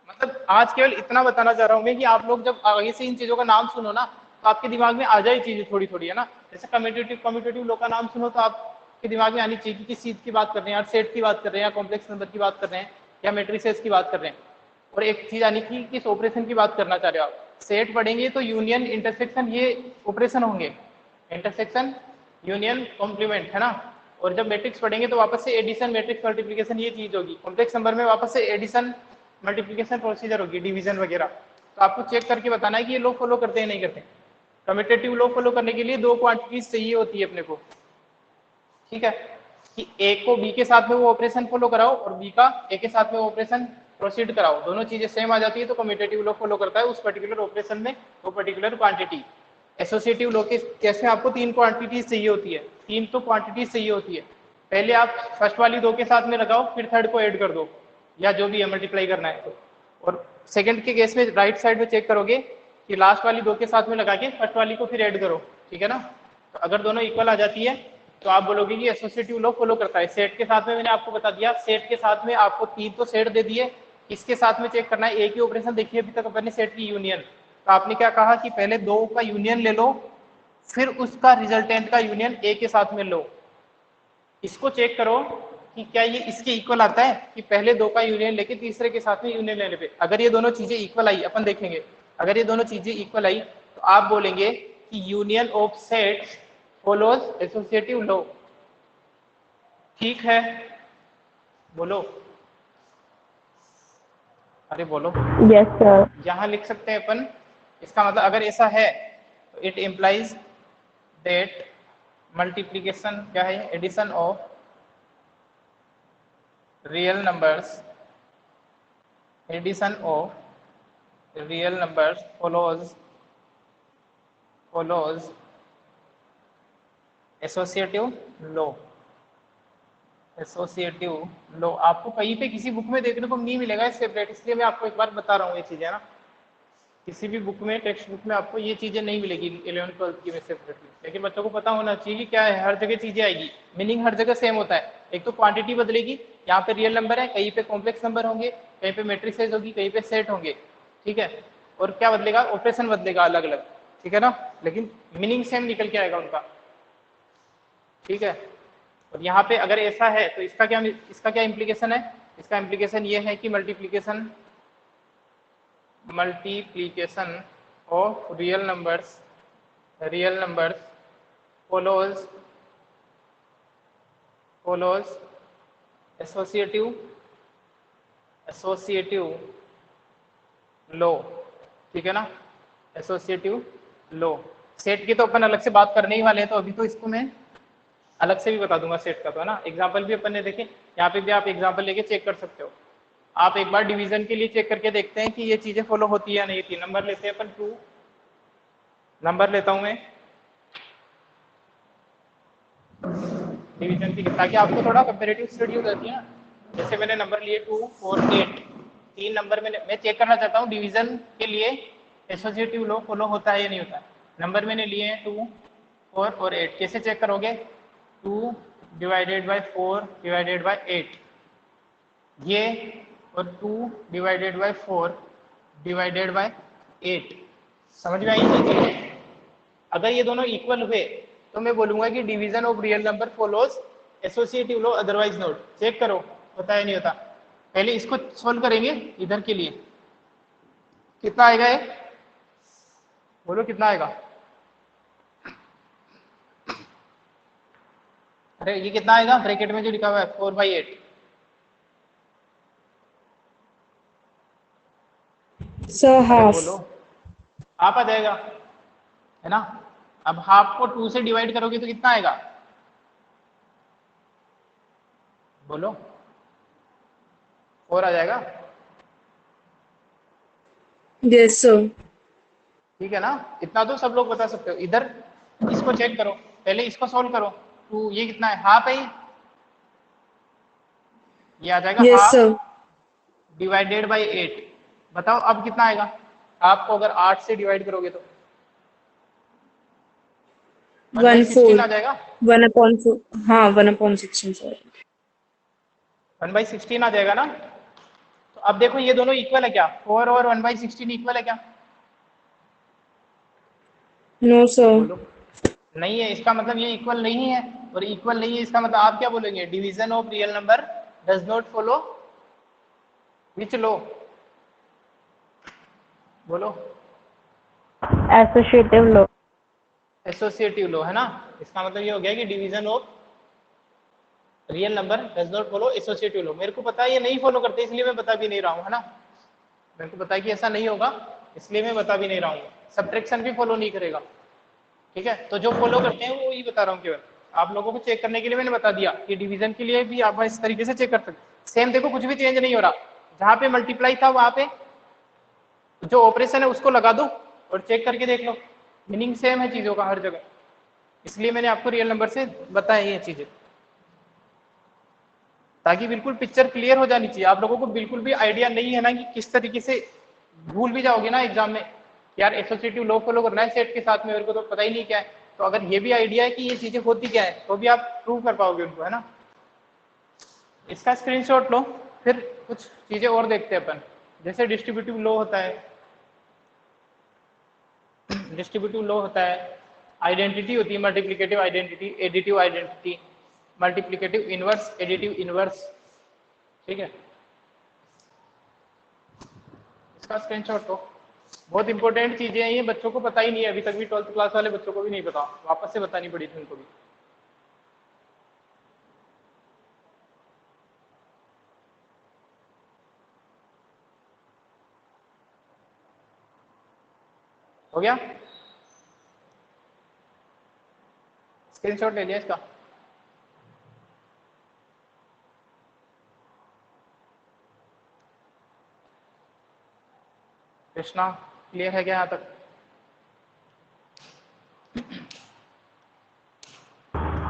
मतलब आज केवल इतना बताना चाह रहा हूँ मैं कि आप लोग जब आगे से इन चीजों का नाम सुनो ना तो आपके दिमाग में आ जाए चीजें थोड़ी थोड़ी, है ना। जैसे कम्यूटेटिव लॉ का नाम सुनो तो आपके दिमाग में आनी चाहिए कि किस चीज की बात कर रहे हैं यार, सेट की बात कर रहे हैं या कॉम्प्लेक्स नंबर की बात कर रहे हैं या मैट्रिसेस की बात कर रहे हैं। और एक चीज आनी कि किस ऑपरेशन की बात करना चाह रहे हो आप। सेट पढ़ेंगे तो यूनियन इंटरसेक्शन ये ऑपरेशन होंगे, इंटरसेक्शन यूनियन कॉम्प्लीमेंट, है ना। और जब मैट्रिक्स पढ़ेंगे तो वापस से एडिशन मैट्रिक्स मल्टीप्लिकेशन ये चीज होगी। कॉम्प्लेक्स नंबर में वापस से एडिशन मल्टीप्लिकेशन प्रोसीजर होगी, डिवीजन वगैरह। तो आपको चेक करके बताना है कि ये लोग फॉलो करते हैं नहीं करते। कम्यूटेटिव लॉ फॉलो करने के लिए दो क्वांटिटीज चाहिए होती है अपने को, ठीक है, कि ए को बी के साथ में वो ऑपरेशन फॉलो कराओ और बी का ए के साथ में वो ऑपरेशन प्रोसीड कराओ। दोनों चीजें सेम आ जाती है तो कम्यूटेटिव लॉ फॉलो करता है उस पर्टिकुलर ऑपरेशन में वो पर्टिकुलर क्वांटिटी। एसोसिएटिव लॉ के केस में आपको तीन क्वांटिटीज चाहिए होती है, तीन तो क्वांटिटीज चाहिए होती है। पहले आप फर्स्ट वाली दो के साथ में लगाओ, फिर थर्ड को ऐड कर दो या जो भी है मल्टीप्लाई करना है तो। और सेकंड के केस में राइट साइड में चेक करोगे कि लास्ट वाली दो के साथ में लगा के फर्स्ट वाली को फिर ऐड करो, ठीक है ना। तो अगर दोनों इक्वल आ जाती है तो आप बोलोगे कि एसोसिएटिव लॉ फॉलो करता है। सेट के साथ में मैंने आपको बता दिया, सेट के साथ में आपको तीन तो सेट दे दिए, इसके साथ में चेक करना है एक ही ऑपरेशन। देखिए अभी तक अपन ने सेट की यूनियन, तो आपने क्या कहा कि पहले दो का यूनियन ले लो फिर उसका रिजल्टेंट का यूनियन ए के साथ में लो। इसको चेक करो कि क्या ये इसके इक्वल आता है कि पहले दो का यूनियन लेके तीसरे के साथ में यूनियन लेने पे। अगर ये दोनों चीजें इक्वल आई, अपन देखेंगे अगर ये दोनों चीजें इक्वल आई तो आप बोलेंगे कि union of sets follows associative law. ठीक है, बोलो, अरे बोलो। Yes, sir. यहां लिख सकते हैं अपन, इसका मतलब अगर ऐसा है तो इट इम्प्लाइज दैट मल्टीप्लीकेशन क्या है, addition of real numbers, addition of real numbers follows associative law. Associative law आपको कहीं पे किसी बुक में देखने को नहीं मिलेगा सेपरेट, इसलिए मैं आपको एक बार बता रहा हूँ ये चीजें ना। किसी भी बुक में टेक्स्ट बुक में आपको ये चीजें नहीं मिलेगी 11th-12th की में सेपरेटली, लेकिन बच्चों को पता होना चाहिए कि क्या है, हर जगह चीजें आएगी, मीनिंग हर जगह सेम होता है। एक तो क्वांटिटी बदलेगी, यहाँ पे रियल नंबर है, कहीं पे कॉम्प्लेक्स नंबर होंगे, कहीं पे मैट्रिसेस होगी, कहीं पे सेट होंगे, ठीक है। और क्या बदलेगा, ऑपरेशन बदलेगा अलग अलग, ठीक है ना, लेकिन मीनिंग सेम निकल के आएगा उनका, ठीक है। और यहाँ पे अगर ऐसा है तो इसका क्या इम्प्लीकेशन है, इसका इम्प्लीकेशन ये है कि multiplication of real numbers follows associative law, ठीक है ना, एसोसिएटिव लॉ। सेट की तो अपन अलग से बात करने ही वाले हैं, तो अभी तो इसको मैं अलग से भी बता दूंगा सेट का, तो है ना। एग्जाम्पल भी अपन ने देखे, यहाँ पे भी आप एग्जाम्पल लेके चेक कर सकते हो। आप एक बार डिवीजन के लिए चेक करके देखते हैं कि ये चीजें फॉलो होती है या नहीं होती। नंबर लेते हैं अपन 2, नंबर लेता हूं मैं डिवीजन की, ताकि आपको थोड़ा कंपेरेटिव स्टडी हो जाती है ना। जैसे मैंने नंबर लिए 2, 4, 8, तीन नंबर मैं चेक करना चाहता हूँ डिवीजन के लिए एसोसिएटिव लॉ फॉलो होता है या नहीं होता। नंबर मैंने लिए हैं 2, 4 और 8। कैसे चेक करोगे, 2 डिवाइडेड बाई 4 डिवाइडेड बाई 8 ये, और 2 डिवाइडेड बाई 4 डिवाइडेड बाई 8। समझ में आई ये चीजें? अगर ये दोनों इक्वल हुए तो मैं बोलूंगा कि division of real number follows associative law, otherwise not. Check करो होता है नहीं होता। पहले इसको सोल्व करेंगे इधर के लिए, कितना आएगा ये, बोलो कितना आएगा। अरे ये कितना आएगा, ब्रैकेट में जो लिखा हुआ है 4/8, Sir, अरे half. बोलो, हाफ आ जाएगा, है ना। अब हाफ को 2 से डिवाइड करोगे तो कितना आएगा, बोलो। 4 आ जाएगा, Yes, sir. ठीक है ना? इतना तो सब लोग बता सकते हो। इधर इसको चेक करो, पहले इसको सॉल्व करो। तो ये कितना है, हाफ है ये आ जाएगा Yes, half sir. Divided by 8। बताओ अब कितना आएगा आपको अगर 8 से डिवाइड करोगे तो 1/16 1/4. आ जाएगा। 1/4. हाँ, 1/16, sir. 1/16 आ जाएगा ना? तो अब देखो ये दोनों इक्वल है क्या, 4 और 1/16 इक्वल है क्या? No, sir. बोलो। नहीं है, इसका मतलब ये इक्वल नहीं है। और इक्वल नहीं है इसका मतलब आप क्या बोलेंगे, division of real number does not follow which law? बोलो। Associative law. एसोसिएटिव लो है ना? इसका मतलब ये हो गया कि division of real number does not follow associative law. मेरे को पता है ये नहीं फॉलो करते, इसलिए मैं बता भी नहीं रहा हूँ, है ना? मेरे को पता है कि ऐसा नहीं होगा, इसलिए मैं बता भी नहीं रहा हूँ। सब्ट्रैक्शन भी फॉलो नहीं करेगा, ठीक है? तो जो फॉलो करते हैं वो ही बता रहा हूँ केवल। आप लोगों को चेक करने के लिए मैंने बता दिया कि डिवीजन के लिए भी आप इस तरीके से चेक कर सकते। सेम देखो, कुछ भी चेंज नहीं हो रहा। जहाँ पे मल्टीप्लाई था वहां पे जो ऑपरेशन है उसको लगा दो और चेक करके देख लो, मीनिंग सेम है चीजों का हर जगह। इसलिए मैंने आपको रियल नंबर से बताया ये चीजें, ताकि बिल्कुल पिक्चर क्लियर हो जानी चाहिए। आप लोगों को बिल्कुल भी आइडिया नहीं है ना कि किस तरीके से, भूल भी जाओगे ना एग्जाम में, यार एसोसिएटिव लॉ फॉलो करना है सेट के साथ में, मेरे को तो पता ही नहीं क्या है। तो अगर ये भी आइडिया है कि ये चीजें होती क्या है, तो भी आप प्रूव कर पाओगे उनको, है ना? इसका स्क्रीनशॉट लो, फिर कुछ चीजें और देखते हैं अपन। जैसे डिस्ट्रीब्यूटिव लॉ होता है, डिस्ट्रीब्यूटिव लॉ होता है, आइडेंटिटी होती है, multiplicative identity, additive identity, multiplicative inverse, additive inverse, ठीक है? इसका स्क्रीनशॉट लो। बहुत इंपॉर्टेंट चीजें हैं ये, बच्चों को पता ही नहीं है अभी तक भी, 12th क्लास वाले बच्चों को भी नहीं पता, वापस से बतानी पड़ी थी उनको भी। हो गया? स्क्रीनशॉट ले लिया इसका? कृष्णा, क्लियर है क्या यहाँ तक?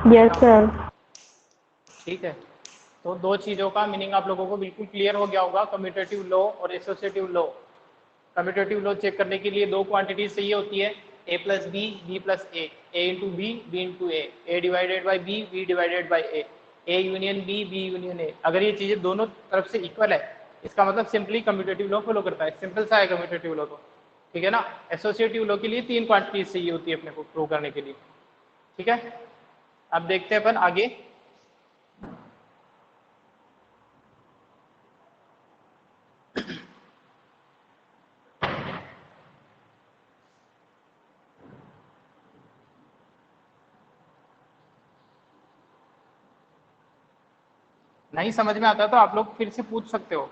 Yes, Krishna, sir. ठीक है। तो दो चीजों का मीनिंग आप लोगों को बिल्कुल क्लियर हो गया होगा, कम्यूटेटिव लॉ और associative law. Commutative law check करने के लिए दो क्वांटिटीज चाहिए होती है, A plus B, B plus A into B, B into A divided by B, B divided by A union B union A. अगर ये चीजें दोनों तरफ से इक्वल है, इसका मतलब सिंपली कम्यूटेटिव लॉ फॉलो करता है। सिंपल सा है कम्यूटेटिव लॉ तो, ठीक है ना? एसोसिएटिव लॉ के लिए तीन क्वांटिटीज चाहिए होती है अपने को प्रूव करने के लिए, ठीक है? अब देखते हैं अपन आगे। नहीं समझ में आता तो आप लोग फिर से पूछ सकते हो,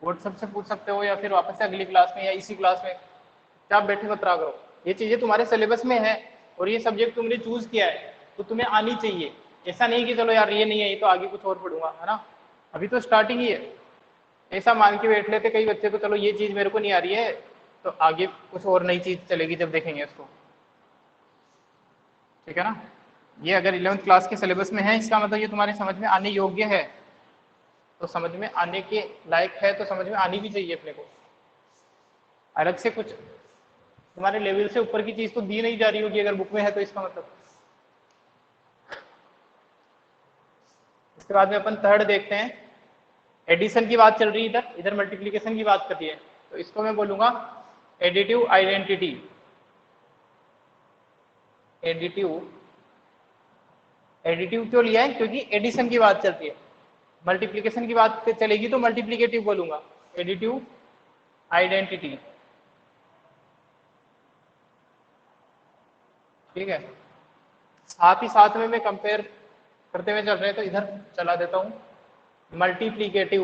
व्हाट्सएप से पूछ सकते हो, या फिर वापस से अगली क्लास में या इसी क्लास में। क्या आप बैठे मत रहा करो, ये चीजें तुम्हारे सिलेबस में है और ये सब्जेक्ट तुमने चूज किया है तो तुम्हें आनी चाहिए। ऐसा नहीं कि चलो यार ये नहीं है ये तो आगे कुछ और पढ़ूंगा, है ना? अभी तो स्टार्टिंग ही है। ऐसा मान के बैठ लेते कई बच्चे तो चलो ये चीज मेरे को नहीं आ रही है, तो आगे कुछ और नई चीज चलेगी जब देखेंगे इसको, ठीक है ना? ये अगर 11th क्लास के सिलेबस में है, इसका मतलब ये तुम्हारे समझ में आने योग्य है, तो समझ में आने के लायक है, तो समझ में आनी भी चाहिए अपने को। अलग से कुछ तुम्हारे लेवल से ऊपर की चीज तो दी नहीं जा रही होगी अगर बुक में है, तो इसका मतलब। इसके बाद में अपन थर्ड देखते हैं। एडिशन की बात चल रही है, इधर इधर मल्टीप्लीकेशन की बात कर रही है, तो इसको मैं बोलूंगा एडिटिव आइडेंटिटी। एडिटिव, एडिटिव क्यों लिया है? क्योंकि एडिशन की बात चलती है। मल्टीप्लीकेशन की बात चलेगी तो मल्टीप्लीकेटिव बोलूंगा, एडिटिव आइडेंटिटी, ठीक है? साथ ही साथ में मैं कंपेयर करते हुए चल रहे हैं तो इधर चला देता हूं मल्टीप्लीकेटिव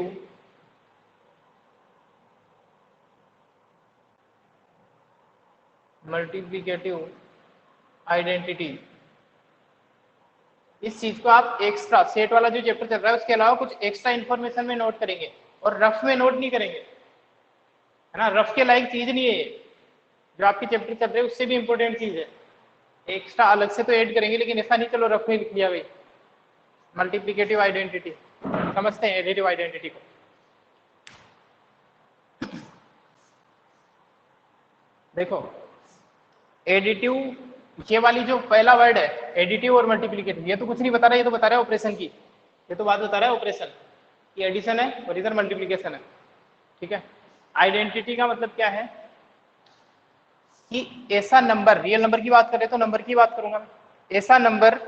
मल्टीप्लीकेटिव आइडेंटिटी। इस चीज को आप एक्स्ट्रा सेट वाला जो चैप्टर चल रहा है उसके अलावा कुछ एक्स्ट्रा इन्फॉर्मेशन में नोट करेंगे और रफ में नोट नहीं करेंगे, है ना। रफ के लायक चीज नहीं है ये, जो आपके चैप्टर चल रहे हैं उससे भी इंपॉर्टेंट चीज है। एक्स्ट्रा अलग से तो ऐड करेंगे, लेकिन ऐसा नहीं चलो रफ में लिख लिया भाई। मल्टीप्लिकेटिव आइडेंटिटी समझते हैं, एडिटिव आइडेंटिटी को। देखो एडिटिव, ये वाली जो पहला वर्ड है एडिटिव और मल्टीप्लिकेटिव, ये तो कुछ नहीं बता रहा, ये तो बता रहा है ऑपरेशन की, ये तो बात बता रहा है ऑपरेशन की, एडिशन है और इधर मल्टीप्लिकेशन है, ठीक है। आइडेंटिटी का मतलब क्या है कि ऐसा नंबर, रियल नंबर की बात करें तो नंबर की बात करूंगा मैं, ऐसा नंबर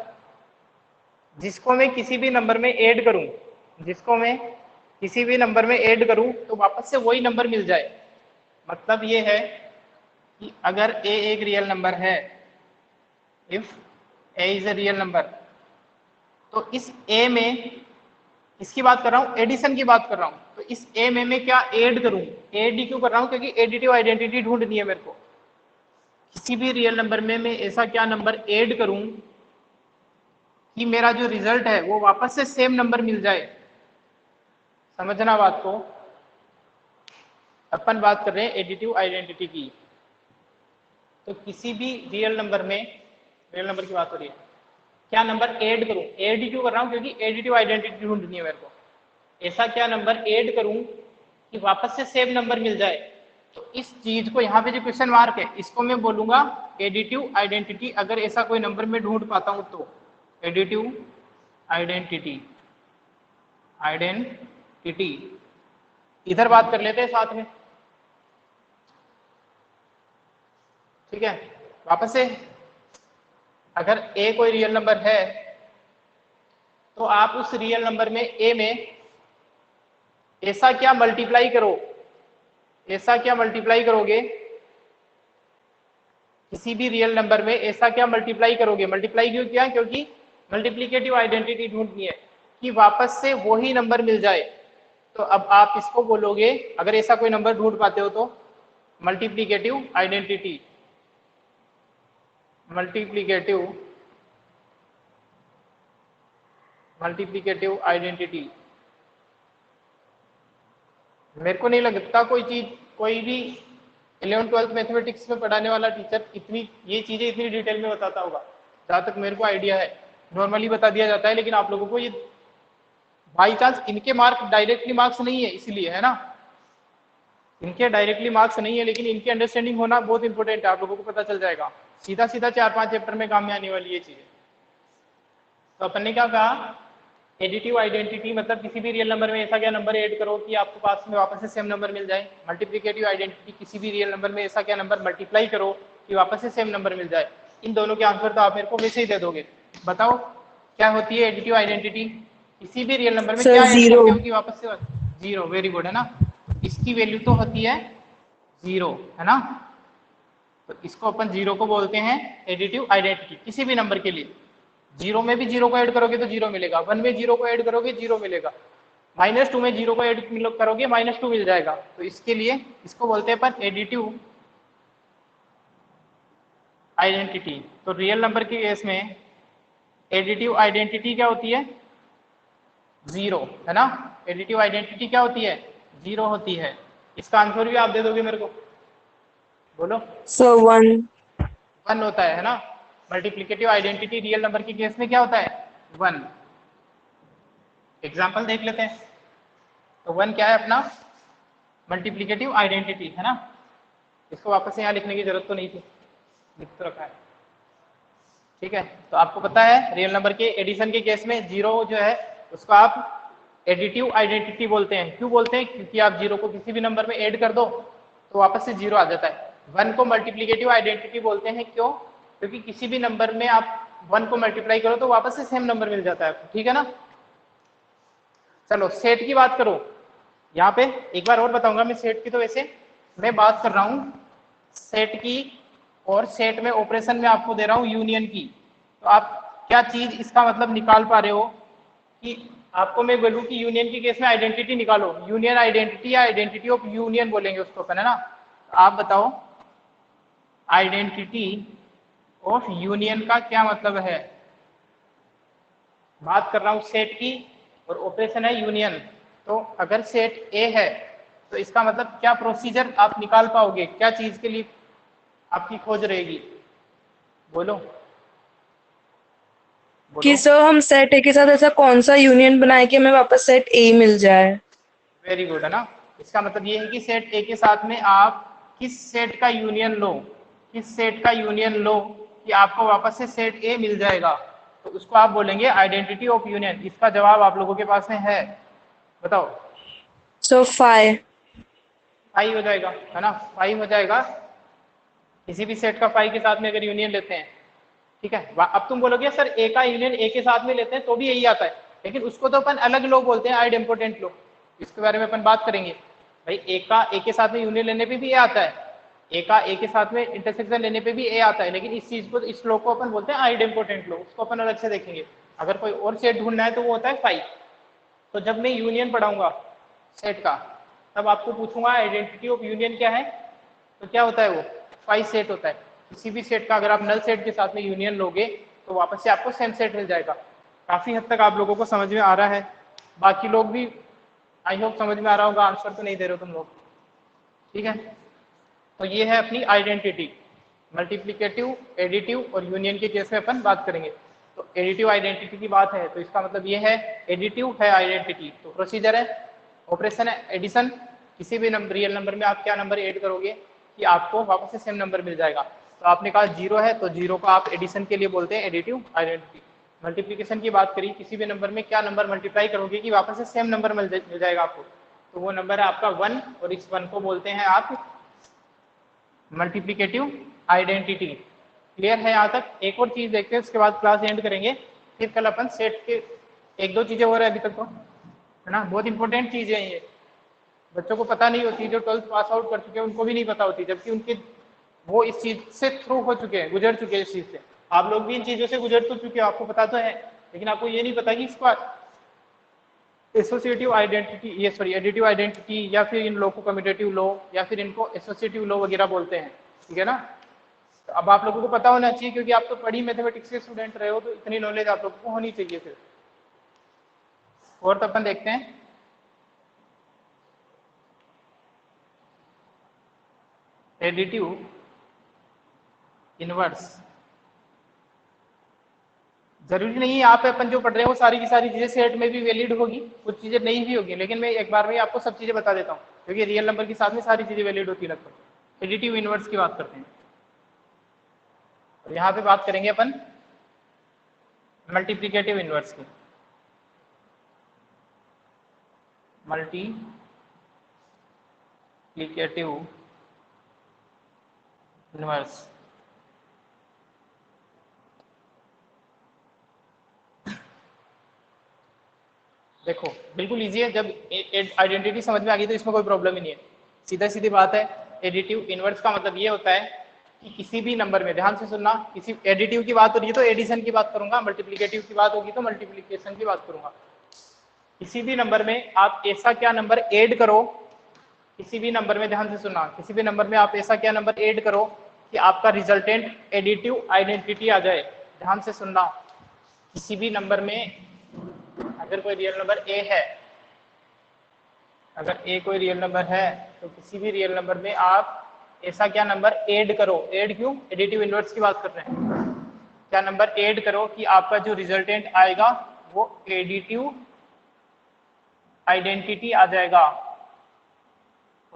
जिसको मैं किसी भी नंबर में ऐड करूं, जिसको मैं किसी भी नंबर में ऐड करूं तो वापस से वही नंबर मिल जाए। मतलब ये है कि अगर a एक रियल नंबर है, if a is a real number, तो इस a में, इसकी बात कर रहा हूं, एडिशन की बात कर रहा हूं, तो इस a में मैं क्या ऐड करूं, एड क्यों कर रहा हूं, क्योंकि एडिटिव आइडेंटिटी ढूंढनी है मेरे को। किसी भी रियल नंबर में मैं ऐसा क्या नंबर ऐड करूं कि मेरा जो रिजल्ट है वो वापस से सेम नंबर मिल जाए। समझना बात को, अपन बात कर रहे हैं एडिटिव आइडेंटिटी की। तो किसी भी रियल नंबर में, रियल नंबर की बात हो रही है, क्या नंबर ऐड करूं, ऐड क्यों कर रहा हूं, क्योंकि एडिटिव आइडेंटिटी ढूंढनी है मेरे को। ऐसा क्या नंबर ऐड करूं कि वापस से सेम नंबर मिल जाए। तो इस चीज को, यहाँ पे जो क्वेश्चन मार्क है, इसको मैं बोलूंगा एडिटिव आइडेंटिटी। अगर ऐसा कोई नंबर मैं ढूंढ पाता हूं तो एडिटिव आइडेंटिटी, आइडेंटिटी। इधर बात कर लेते हैं साथ में, ठीक है। वापस से अगर a कोई रियल नंबर है तो आप उस रियल नंबर में a में ऐसा क्या मल्टीप्लाई करो, ऐसा क्या मल्टीप्लाई करोगे, किसी भी रियल नंबर में ऐसा क्या मल्टीप्लाई करोगे। मल्टीप्लाई क्यों किया, क्योंकि मल्टीप्लिकेटिव आइडेंटिटी ढूंढनी है कि वापस से वही नंबर मिल जाए। तो अब आप इसको बोलोगे, अगर ऐसा कोई नंबर ढूंढ पाते हो तो मल्टीप्लिकेटिव आइडेंटिटी, मल्टीप्लिकेटिव आइडेंटिटी। मेरे को नहीं लगता कोई चीज, कोई भी 11th-12th मैथमेटिक्स में पढ़ाने वाला टीचर इतनी ये चीजें इतनी डिटेल में बताता होगा। जहां तक मेरे को आइडिया है नॉर्मली बता दिया जाता है, लेकिन आप लोगों को ये बाई चांस, इनके मार्क डायरेक्टली मार्क्स नहीं है इसलिए, है ना, इनके डायरेक्टली मार्क्स नहीं है, लेकिन इनकी अंडरस्टैंडिंग होना बहुत इंपॉर्टेंट है। आप लोगों को पता चल जाएगा, सीधा सीधा 4-5 चैप्टर में काम में आने वाली ये चीजें। तो अपन ने क्या कहा, एडिटिव आइडेंटिटी मतलब किसी भी रियल नंबर में ऐसा क्या नंबर ऐड करो कि आपको पास में वापस से सेम नंबर मिल जाए। मल्टीप्लिकेटिव आइडेंटिटी, किसी भी रियल नंबर में ऐसा क्या नंबर मल्टीप्लाई करो कि वापस से सेम नंबर मिल जाए। इन दोनों के आंसर तो आप मेरे को वैसे ही दे दोगे। बताओ क्या होती है एडिटिव आइडेंटिटी, किसी भी रियल नंबर में सर क्या ऐड जीरो। करते हो कि वापस से जीरो। वेरी गुड, है ना, इसकी वैल्यू तो होती है जीरो, है ना। तो इसको अपन जीरो को बोलते हैं एडिटिव आइडेंटिटी, किसी भी नंबर के लिए। जीरो में भी जीरो को ऐड करोगे तो जीरो मिलेगा, 1 में जीरो को ऐड करोगे जीरो मिलेगा, -2 में जीरो को ऐड करोगे -2 मिल जाएगा। तो इसके लिए इसको बोलते हैं अपन एडिटिव आइडेंटिटी। तो रियल नंबर के केस में एडिटिव आइडेंटिटी क्या होती है, जीरो, है ना। एडिटिव आइडेंटिटी क्या होती है, जीरो होती है। इसका आंसर भी आप दे दोगे मेरे को, बोलो। सर 1। 1 होता है ना। मल्टीप्लिकेटिव आइडेंटिटी रियल नंबर के केस में क्या होता है, 1। एग्जाम्पल देख लेते हैं। तो 1 क्या है अपना, मल्टीप्लिकेटिव आइडेंटिटी, है ना। इसको वापस से यहाँ लिखने की जरूरत तो नहीं थी, लिख तो रखा है, ठीक है। तो आपको पता है रियल नंबर के एडिशन के केस में जीरो जो है उसको आप एडिटिव आइडेंटिटी बोलते हैं। क्यों बोलते हैं, क्योंकि आप जीरो को किसी भी नंबर में ऐड कर दो तो वापस से जीरो आ जाता है। 1 को मल्टीप्लिकेटिव आइडेंटिटी बोलते हैं, क्यों, क्योंकि किसी भी नंबर में आप 1 को मल्टीप्लाई करो तो वापस से सेम नंबर मिल जाता है, ठीक है ना। चलो सेट की बात करो, यहाँ पे एक बार और बताऊंगा मैं सेट की। तो वैसे मैं बात कर रहा हूँ सेट की, और सेट में ऑपरेशन में आपको दे रहा हूँ यूनियन की। तो आप क्या चीज इसका मतलब निकाल पा रहे हो कि आपको मैं बोलूँ कि यूनियन के केस में आइडेंटिटी निकालो, यूनियन आइडेंटिटी या आइडेंटिटी ऑफ यूनियन बोलेंगे उसको अपन, है ना। तो आप बताओ आइडेंटिटी ऑफ यूनियन का क्या मतलब है। बात कर रहा हूँ सेट की और ऑपरेशन है यूनियन, तो अगर सेट ए है तो इसका मतलब क्या प्रोसीजर आप निकाल पाओगे, क्या चीज के लिए आपकी खोज रहेगी? बोलो कि बोलो। सर हम सेट ए के साथ ऐसा कौन सा यूनियन बनाए कि हमें वापस सेट ए मिल जाए। वेरी गुड, है ना। इसका मतलब ये है कि सेट ए के साथ में आप किस सेट का यूनियन लो, किस सेट का यूनियन लो कि आपको वापस से सेट ए मिल जाएगा, तो उसको आप बोलेंगे आइडेंटिटी ऑफ यूनियन। इसका जवाब आप लोगों के पास में है, बताओ। सो फाई। फाई हो जाएगा, है ना, फाई हो जाएगा। किसी भी सेट का फाई के साथ में अगर यूनियन लेते हैं, ठीक है। अब तुम बोलोगे सर ए का यूनियन ए के साथ में लेते हैं तो भी यही आता है, लेकिन उसको तो अपन अलग लो बोलते हैं, आइड इम्पोर्टेंट लो। इसके बारे में अपन बात करेंगे। भाई ए का ए के साथ में यूनियन लेने पे भी ए आता है, ए का ए के साथ में इंटरसेक्शन लेने पे भी ए आता है, लेकिन इस चीज को, इस लो को अपन बोलते हैं आइड इम्पोर्टेंट लो, उसको अपन अलग से देखेंगे। अगर कोई और सेट ढूंढना है तो वो होता है फाई। तो जब मैं यूनियन पढ़ाऊंगा सेट का, तब आपको पूछूंगा आइडेंटिटी ऑफ यूनियन क्या है, तो क्या होता है वो फाई सेट होता है। किसी भी सेट का अगर आप नल सेट के साथ में यूनियन लोगे तो वापस से आपको सेम सेट मिल जाएगा। काफी हद तक आप लोगों को समझ में आ रहा है, बाकी लोग भी आई होप समझ में आ रहा होगा, आंसर तो नहीं दे रहे हो तुम लोग, ठीक है। तो ये है अपनी आइडेंटिटी। मल्टीप्लिकेटिव, एडिटिव और यूनियन के केस में अपन बात करेंगे। तो एडिटिव आइडेंटिटी की बात है तो इसका मतलब ये है, एडिटिव है आइडेंटिटी तो प्रोसीजर है, ऑपरेशन है एडिशन। किसी भी नंबर, रियल नंबर में आप क्या नंबर ऐड करोगे कि आपको वापस से सेम नंबर मिल जाएगा। तो आपने कहा जीरो है तो जीरो को आप एडिशन के लिए बोलते हैं एडिटिव आइडेंटिटी। मल्टीप्लिकेशन की बात करी, किसी भी नंबर में क्या नंबर मल्टीप्लाई करोगे कि वापस से सेम नंबर मिल जाएगा आपको, तो वो नंबर है आपका 1, और इस 1 को बोलते हैं आप मल्टीप्लिकेटिव आइडेंटिटी। क्लियर है यहाँ तक? एक और चीज देखते हैं उसके बाद क्लास एंड करेंगे। फिर कल अपन सेट के एक दो चीजें हो रही है अभी तक तो, है ना, बहुत इंपॉर्टेंट चीजें हैं ये, बच्चों को पता नहीं होती, जो 12th पास आउट कर चुके हैं उनको भी नहीं पता होती, जबकि उनके वो इस चीज से थ्रू हो चुके हैं, गुजर चुके हैं इस चीज से। आप लोग भी इन चीजों से गुजर तो चुके हो, आपको पता तो है, लेकिन आपको ये नहीं पता कि इसका एसोसिएटिव आइडेंटिटी, ये सॉरी एडिटिव आइडेंटिटी, या फिर इन लो को कम्यूटेटिव लो, या फिर इनको एसोसिएटिव लो वगैरह बोलते हैं, ठीक है ना। तो अब आप लोगों को पता होना चाहिए, क्योंकि आप तो पढ़ी मैथमेटिक्स के स्टूडेंट रहे हो, तो इतनी नॉलेज आप लोगों को होनी चाहिए। फिर और तो अपन देखते हैं, एडिटिव इनवर्स। जरूरी नहीं है यहाँ पे अपन जो पढ़ रहे हैं वो सारी की सारी चीजें सेट में भी वैलिड होगी, कुछ चीजें नहीं भी होगी, लेकिन मैं एक बार में आपको सब चीजें बता देता हूँ, क्योंकि रियल नंबर के साथ में सारी चीजें वैलिड होती है लगभग। एडिटिव इनवर्स की बात करते हैं, और यहाँ पे बात करेंगे अपन मल्टीप्लिकेटिव इनवर्स की। मल्टीप्लिकेटिव इनवर्स, देखो बिल्कुल इजी है। जब आइडेंटिटी समझ में आ गई तो इसमें कोई प्रॉब्लम ही नहीं है, सीधा सीधी बात है। एडिटिव इनवर्स का मतलब ये होता है कि किसी भी नंबर में, ध्यान से सुनना, किसी एडिटिव की बात हो रही है तो एडिशन की बात करूंगा, मल्टीप्लिकेटिव की बात होगी तो मल्टीप्लिकेशन की बात करूंगा। किसी भी नंबर में आप ऐसा क्या नंबर ऐड करो, किसी भी नंबर में, ध्यान से सुनना, किसी भी नंबर में आप ऐसा क्या नंबर ऐड करो कि आपका रिजल्टेंट एडिटिव आइडेंटिटी आ जाए। ध्यान से सुनना, किसी भी नंबर में अगर कोई रियल नंबर ए है, अगर ए कोई रियल नंबर है, तो किसी भी रियल नंबर में आप ऐसा क्या नंबर ऐड करो, ऐड क्यों, एडिटिव इनवर्स की बात कर रहे हैं, क्या नंबर ऐड करो कि आपका जो रिजल्टेंट आएगा वो एडिटिव आइडेंटिटी आ जाएगा।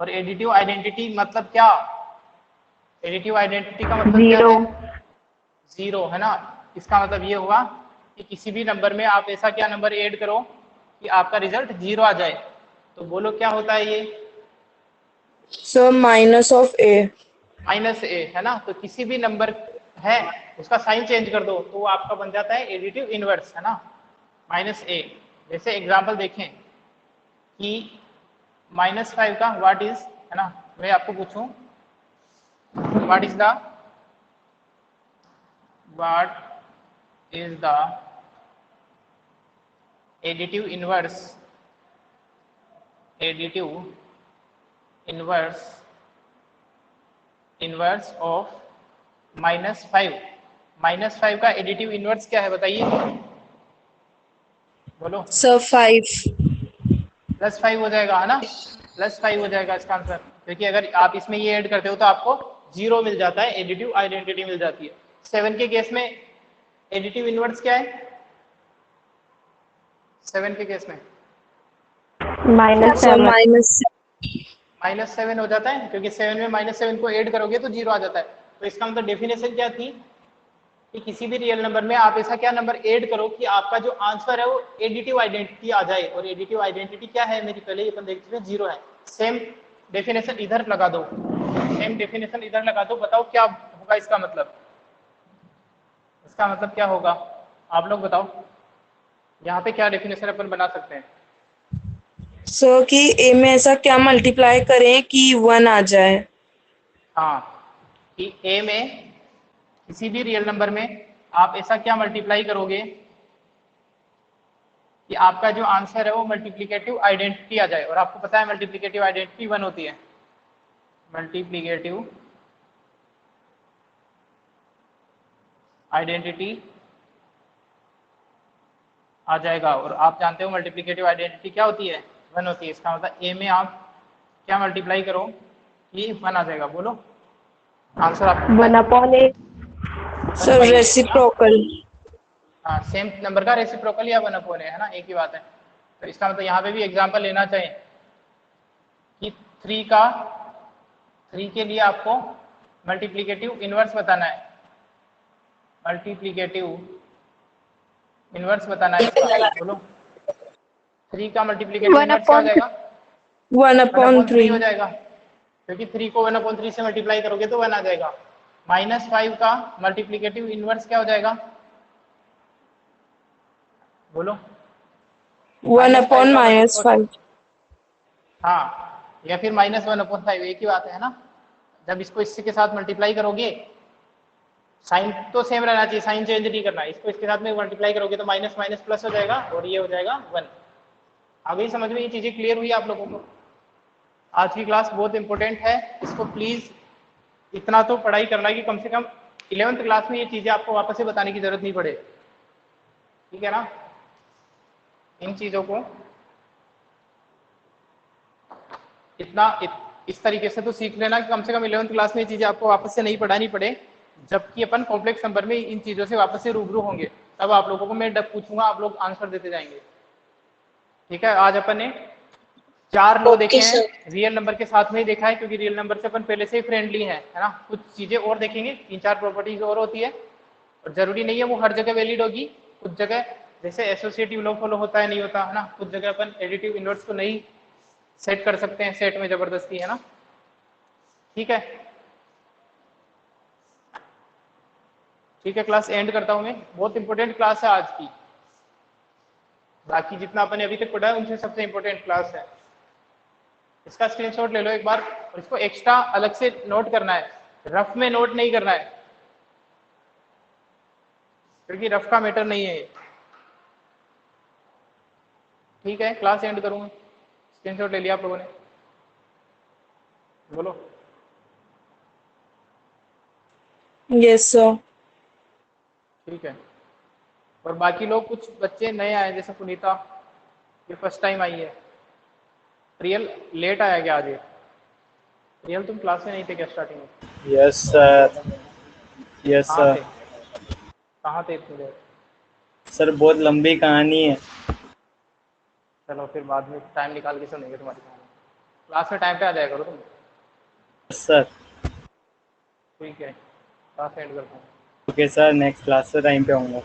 और एडिटिव आइडेंटिटी मतलब क्या, एडिटिव आइडेंटिटी का मतलब क्या जीरो। है, जीरो, है ना। इसका मतलब ये हुआ कि किसी भी नंबर में आप ऐसा क्या नंबर ऐड करो कि आपका रिजल्ट जीरो आ जाए। तो बोलो क्या होता है ये, so minus of A. Minus A, है ना। तो किसी भी नंबर है उसका साइन चेंज कर दो तो वो आपका बन जाता है एडिटिव इनवर्स, है ना, माइनस ए। जैसे एग्जांपल देखें कि -5 का व्हाट इज, है ना, मैं आपको पूछूं what is the additive inverse, additive inverse of -5। -5 का एडिटिव इनवर्स क्या है बताइए, बोलो। सो 5। +5 हो जाएगा, है ना, +5 हो जाएगा इसका आंसर, क्योंकि अगर आप इसमें ये ऐड करते हो तो आपको 0 मिल जाता है, एडिटिव आइडेंटिटी मिल जाती है। 7 के केस में एडिटिव इनवर्स क्या है? 7 के केस में सो माइनस -7 हो जाता है, क्योंकि 7 में -7 को ऐड करोगे तो 0 आ जाता है। तो इसका मतलब डेफिनेशन क्या थी कि किसी भी रियल नंबर में आप ऐसा क्या नंबर ऐड करो कि आपका जो आंसर है वो एडिटिव आइडेंटिटी आ जाए। और एडिटिव आइडेंटिटी क्या है मेरी, पहले अपन देख चुके हैं, 0 है। सेम डेफिनेशन इधर लगा दो, सेम डेफिनेशन इधर लगा दो, बताओ क्या होगा इसका मतलब? इसका मतलब क्या होगा आप लोग बताओ, यहाँ पे क्या डेफिनेशन अपन बना सकते हैं? सो कि ए में ऐसा क्या मल्टीप्लाई करें कि 1 आ जाए। हाँ, कि ए में किसी भी रियल नंबर में आप ऐसा क्या मल्टीप्लाई करोगे कि आपका जो आंसर है वो मल्टीप्लिकेटिव आइडेंटिटी आ जाए। और आपको पता है मल्टीप्लिकेटिव आइडेंटिटी 1 होती है, मल्टीप्लिकेटिव आइडेंटिटी आ जाएगा। और आप जानते हो मल्टीप्लिकेटिव आइडेंटिटी क्या होती है? 1 होती है। इसका मतलब ए में आप क्या मल्टीप्लाई करो कि 1 आ जाएगा, बोलो आंसर आपको पता है? 1/8। सो रेसिप्रोकल। हाँ, सेम नंबर का रेसिप्रोकल या 1/8 है ना, एक ही बात है। तो इसका मतलब यहाँ पे भी एग्जांपल लेना चाहिए कि 3 के लिए आपको मल्टीप्लिकेटिव इनवर्स बताना है, मल्टीप्लिकेटिव इनवर्स बताना है इसका, बोलो 3 का मल्टीप्लिकेटिव इनवर्स क्या हो जाएगा? 1/3 हो 1/3। जाएगा, क्योंकि 3 को 1/3 से मल्टीप्लाई करोगे तो 1 आ जाएगा। -5 का मल्टीप्लिकेटिव इनवर्स क्या हो जाएगा, बोलो? 1/- -5। हाँ, या फिर -1/5, एक ही बात है ना। जब इसको इससे के साथ मल्टीप्लाई करोगे, साइन तो सेम रहना चाहिए, साइन चेंज नहीं करना। इसको इसके साथ में मल्टीप्लाई करोगे तो माइनस माइनस प्लस हो जाएगा और ये हो जाएगा 1। आ गई समझ में? ये चीजें क्लियर हुई आप लोगों को? आज की क्लास बहुत इंपॉर्टेंट है, इसको प्लीज इतना तो पढ़ाई करना कि कम से कम 11th क्लास में ये चीजें आपको वापस से बताने की जरूरत नहीं पड़े, ठीक है ना? इन चीजों को इस तरीके से तो सीख लेना कि कम से कम 11th क्लास में ये चीजें आपको वापस से नहीं पढ़ानी पड़े। जबकि अपन कॉम्प्लेक्स नंबर में इन चीजों से वापस से रूबरू होंगे, तब आप लोगों को मैं डब पूछूंगा, आप लोग आंसर देते जाएंगे, ठीक है? आज अपन ने 4 लो देखे हैं, रियल नंबर के साथ में ही देखा है, क्योंकि रियल नंबर से अपन पहले से ही फ्रेंडली है ना। कुछ चीजें और देखेंगे, 3-4 प्रॉपर्टीज और होती है, और जरूरी नहीं है वो हर जगह वैलिड होगी। कुछ जगह जैसे एसोसिएटिव लॉ फॉलो होता है, नहीं होता है ना। कुछ जगह अपन एडिटिव इनवर्स को नहीं सेट कर सकते हैं सेट में जबरदस्ती, है ना, ठीक है? ठीक है, क्लास एंड करता हूं मैं। बहुत इंपॉर्टेंट क्लास है आज की, बाकी जितना अपन ने अभी तक पढ़ा है उनसे सबसे इंपॉर्टेंट क्लास है। इसका स्क्रीनशॉट ले लो एक बार, और इसको एक्स्ट्रा अलग से नोट करना है, रफ में नोट नहीं करना है, क्योंकि रफ का मैटर नहीं है ये, ठीक है? क्लास एंड करूंगा, स्क्रीनशॉट ले लिया आप लोगों ने, बोलो? Yes sir. ठीक है। और बाकी लोग, कुछ बच्चे नए आए जैसे पुनीता, ये फर्स्ट टाइम आई है। रियल लेट आया क्या आज? ये रियल तुम क्लास में नहीं थे क्या स्टार्टिंग में? यस सर, यस कहाँ सर। थे, कहाँ थे इतनी देर? सर बहुत लंबी कहानी है। चलो फिर बाद में टाइम निकाल के सुनेंगे तुम्हारी कहानी। क्लास में टाइम पे आ जाया करो तुम, सर ठीक है? क्लास एंड करता हूँ। ओके सर, नेक्स्ट क्लास से टाइम पे आऊँगा।